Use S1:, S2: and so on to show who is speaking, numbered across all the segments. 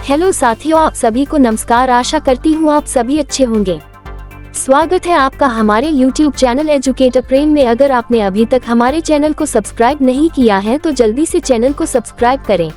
S1: Hello साथियों, आप सभी को नमस्कार। आशा करती हूँ आप सभी अच्छे होंगे। स्वागत है आपका हमारे YouTube चैनल एजुकेटर प्रेम में। अगर आपने अभी तक हमारे चैनल को सब्सक्राइब नहीं किया है तो जल्दी से चैनल को सब्सक्राइब करें।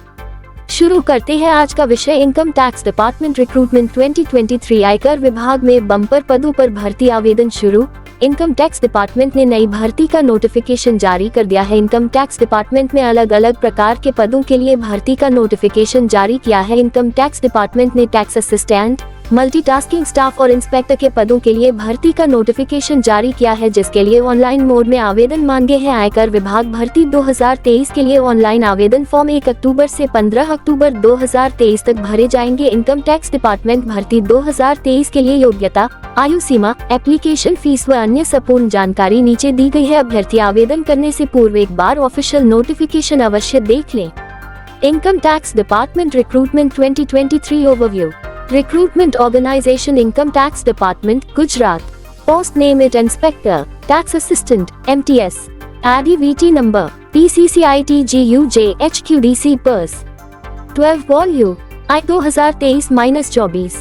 S1: शुरू करते हैं आज का विषय। Income tax department recruitment 2023। आयकर विभाग में बम्पर पदों पर भर्ती आवेदन शुरू। इनकम टैक्स डिपार्टमेंट ने नई भर्ती का नोटिफिकेशन जारी कर दिया है। इनकम टैक्स डिपार्टमेंट ने अलग अलग प्रकार के पदों के लिए भर्ती का नोटिफिकेशन जारी किया है। इनकम टैक्स डिपार्टमेंट ने टैक्स असिस्टेंट, मल्टीटास्किंग स्टाफ और इंस्पेक्टर के पदों के लिए भर्ती का नोटिफिकेशन जारी किया है, जिसके लिए ऑनलाइन मोड में आवेदन मांगे हैं। आयकर विभाग भर्ती 2023 के लिए ऑनलाइन आवेदन फॉर्म 1 अक्टूबर से 15 अक्टूबर 2023 तक भरे जाएंगे। इनकम टैक्स डिपार्टमेंट भर्ती 2023 के लिए योग्यता, आयु सीमा, एप्लीकेशन फीस व अन्य संपूर्ण जानकारी नीचे दी गई है। अभ्यर्थी आवेदन करने से पूर्व एक बार ऑफिशियल नोटिफिकेशन अवश्य देख लें। Income tax department recruitment 2023 overview. Recruitment Organization Income Tax Department, Gujarat. Post name it Inspector, Tax Assistant, MTS. ADVT number, PCCITGUJHQDC Pers. 12 Volume, I 2023-24.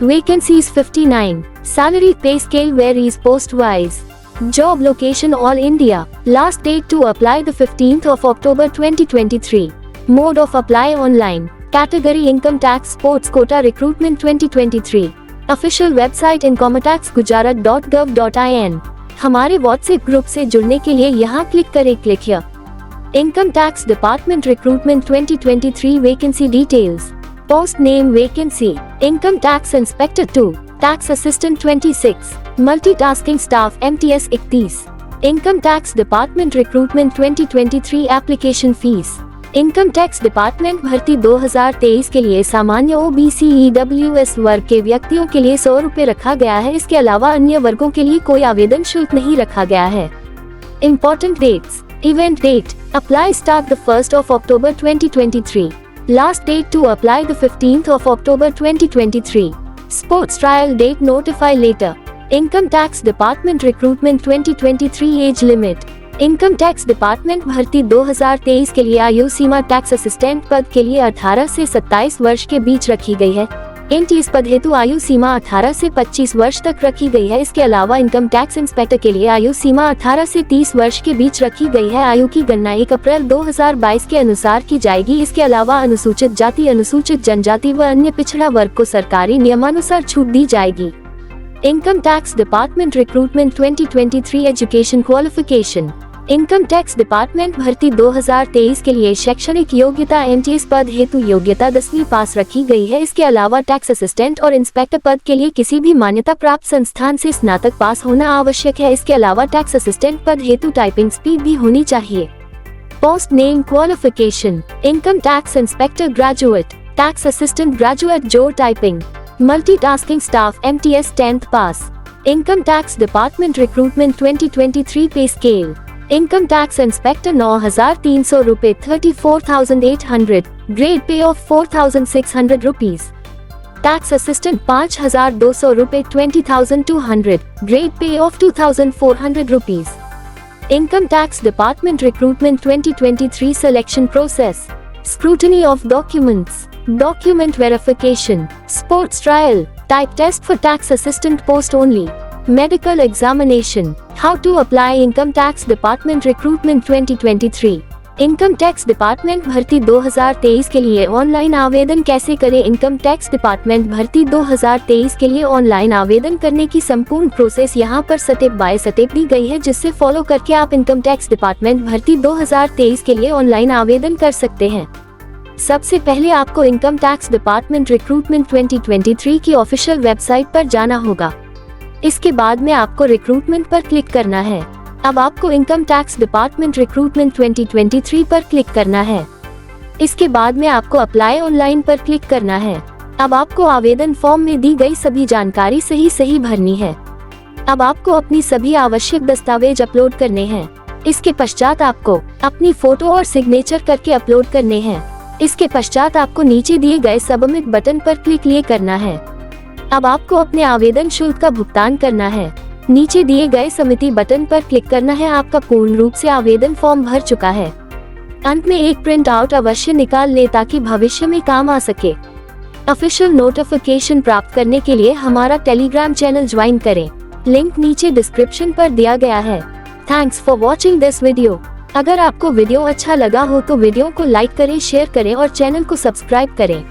S1: Vacancies 59. Salary pay scale varies post-wise. Job location all India. Last date to apply the 15th of October 2023. Mode of apply online. Category Income Tax Sports Quota Recruitment 2023. Official website incometaxgujarat.gov.in. हमारे WhatsApp group से जुड़ने के लिए यहाँ click करें। Click here. Income Tax Department Recruitment 2023 Vacancy Details. Post Name Vacancy. Income Tax Inspector 2. Tax Assistant 26. Multitasking Staff MTS 31. Income Tax Department Recruitment 2023 Application Fees. Income tax department भर्ती 2023 के लिए सामान्य OBC EWS वर्ग के व्यक्तियों के लिए 100 रुपए रखा गया है। इसके अलावा अन्य वर्गों के लिए कोई आवेदन शुल्क नहीं रखा गया है। Important dates. Event date, apply start the 1st of October 2023. Last date to apply the 15th of October 2023. Sports trial date notify letter. Income tax department recruitment 2023 age limit. Income tax department भर्ती 2023 के लिए आयु सीमा tax assistant पद के लिए 18 से 27 वर्ष के बीच रखी गई है। इस पद हेतु आयु सीमा 18 से 25 वर्ष तक रखी गई है। इसके अलावा इनकम टैक्स इंस्पेक्टर के लिए आयु सीमा 18 से 30 वर्ष के बीच रखी गई है। आयु की गणना 1 अप्रैल 2022 के अनुसार की जाएगी। इसके अलावा अनुसूचित जाति, अनुसूचित जनजाति व अन्य पिछड़ा वर्ग को सरकारी नियमानुसार छूट दी जाएगी। Income tax department recruitment 2023 education qualification. Income tax department भर्ती 2023 के लिए शैक्षणिक योग्यता MTS पद हेतु योग्यता 10वीं पास रखी गई है। इसके अलावा टैक्स असिस्टेंट और इंस्पेक्टर पद के लिए किसी भी मान्यता प्राप्त संस्थान से स्नातक पास होना आवश्यक है। इसके अलावा टैक्स असिस्टेंट पद हेतु टाइपिंग स्पीड भी होनी चाहिए। Post name qualification. Income tax inspector graduate, tax assistant graduate जो typing, multitasking staff MTS 10th पास। Income tax department recruitment 2023 pay scale. Income tax inspector 9,300 रुपए 34,800, grade pay of 4,600 rupees. Tax assistant 5,200 रुपए 20,200, grade pay of 2,400 rupees. Income tax department recruitment 2023 selection process. Scrutiny of documents, document verification, sports trial, type test for tax assistant post only, medical examination. How to apply income tax department recruitment 2023। Income tax department भर्ती 2023 के लिए online आवेदन कैसे करें। Income tax department भर्ती 2023 के लिए online आवेदन करने की संपूर्ण प्रोसेस यहाँ पर स्टेप बाय स्टेप दी गई है, जिससे फॉलो करके आप इनकम टैक्स डिपार्टमेंट भर्ती 2023 के लिए ऑनलाइन आवेदन कर सकते हैं। सबसे पहले आपको इनकम टैक्स डिपार्टमेंट रिक्रूटमेंट 2023 की ऑफिशियल वेबसाइट पर जाना होगा। इसके बाद में आपको रिक्रूटमेंट पर क्लिक करना है। अब आपको इनकम टैक्स डिपार्टमेंट रिक्रूटमेंट 2023 पर क्लिक करना है। इसके बाद में आपको अप्लाई ऑनलाइन पर क्लिक करना है। अब आपको आवेदन फॉर्म में दी गई सभी जानकारी सही भरनी है। अब आपको अपनी सभी आवश्यक दस्तावेज अपलोड करने हैं। इसके पश्चात आपको अपनी फोटो और सिग्नेचर करके अपलोड करने हैं। इसके पश्चात आपको नीचे दिए गए सबमिट बटन पर क्लिक करना है। अब आपको अपने आवेदन शुल्क का भुगतान करना है। नीचे दिए गए समिति बटन पर क्लिक करना है। आपका पूर्ण रूप से आवेदन फॉर्म भर चुका है। अंत में एक प्रिंट आउट अवश्य निकाल ले ताकि भविष्य में काम आ सके। ऑफिशियल नोटिफिकेशन प्राप्त करने के लिए हमारा टेलीग्राम चैनल ज्वाइन करें। लिंक नीचे डिस्क्रिप्शन पर दिया गया है। Thanks for watching this video. अगर आपको वीडियो अच्छा लगा हो तो वीडियो को लाइक करें, शेयर करें और चैनल को सब्सक्राइब करें।